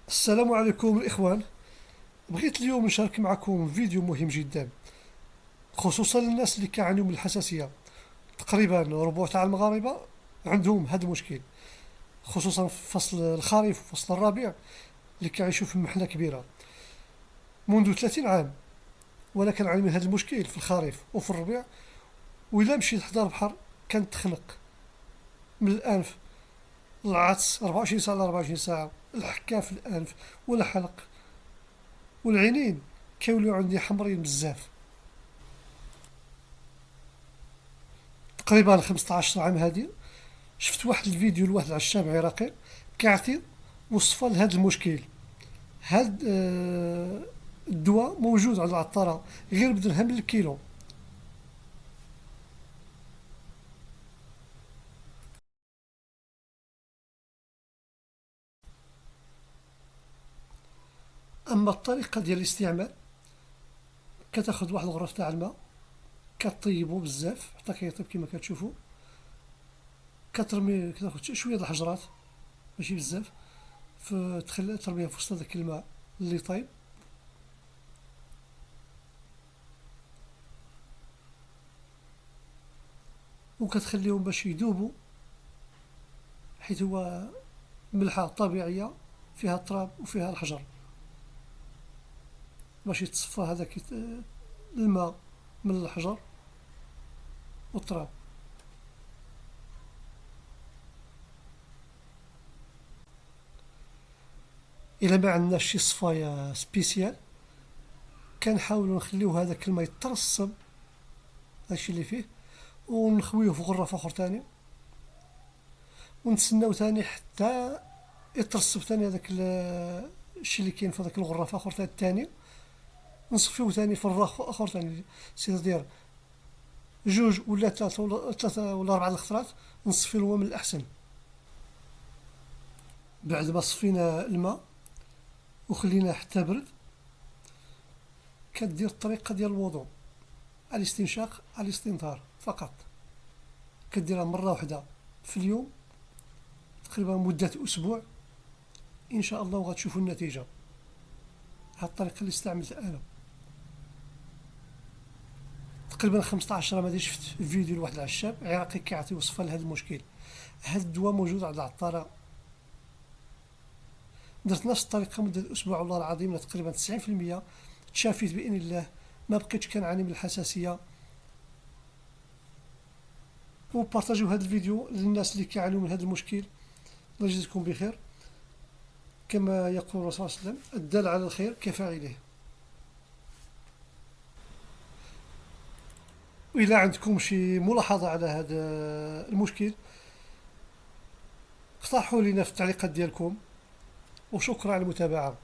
السلام عليكم الإخوان. بغيت اليوم نشارك معكم فيديو مهم جدا، خصوصا للناس اللي كيعانيو من الحساسية. تقريبا ربع تاع المغاربة عندهم هذا المشكل، خصوصا في فصل الخريف وفصل الربيع اللي كيعيشوا في محنة كبيرة. منذ 30 عام وأنا كنعاني من هذا المشكل في الخريف وفي الربيع، وإلا مشيت حدا البحر كنتخنق من الأنف، العطس 24 ساعة على 24 ساعة، الحكة في الأنف والحلق، والعينين كيوليو عندي حمرين بزاف. تقريبا 15 عام هادي شفت واحد الفيديو لواحد العشاب عراقي كيعطي وصفة لهذا المشكل. هاد الدواء موجود على العطارة غير بدرهم للكيلو. أما الطريقة ديال الاستعمال، كتاخد واحد الغرف تاع الماء، كطيبو بزاف حتى كيطيب كيما كتشوفو، كتاخد شوية د الحجرات ماشي بزاف، ترميها في وسط هذاك الماء اللي طايب، وكتخليهم باش يذوبوا، حيت هو ملحة طبيعية فيها التراب وفيها الحجر، باش يتصفى هذاك الماء من الحجر والتراب. إلا ما عندناش شي صفايا سبيسيال كنحاولو نخليو هذاك الماء يترسب هادشي اللي فيه، ونخويوه في غرف اخر تاني، ونتسناو تاني حتى يترسب تاني هذاك الشي اللي كاين في هذاك الغرف اخر تاني، نصفيوه تاني في الرف اخر تاني، سيتادير جوج ولا ثلاثة ولا أربعة الخطرات، نصفيو الماء من الأحسن. بعد ما صفينا الماء وخليناه حتى برد، كدير الطريقة ديال الوضوء على الاستنشاق على الاستنثار فقط، كديرها مرة واحدة في اليوم تقريبا مدة أسبوع، إن شاء الله وغتشوفوا النتيجة. هاد الطريقة اللي استعملتها أنا تقريبا 15 عام هادي شفت فيديو لواحد العشاب عراقي كيعطي وصفة لهذا المشكل. هاد الدواء موجود عند العطارة، درت نفس الطريقة مدة أسبوع والله العظيم تقريبا 90% تشافيت بإذن الله، ما بقيتش كنعاني من الحساسية. وبارطاجيو هذا الفيديو للناس اللي كيعانيو من هذا المشكل. الله يجزيكم بخير، كما يقول الرسول صلى الله عليه وسلم: الدال على الخير كفاعله. وإذا عندكم شي ملاحظة على هذا المشكل اقترحوا لنا في التعليقات ديالكم، وشكرا على المتابعة.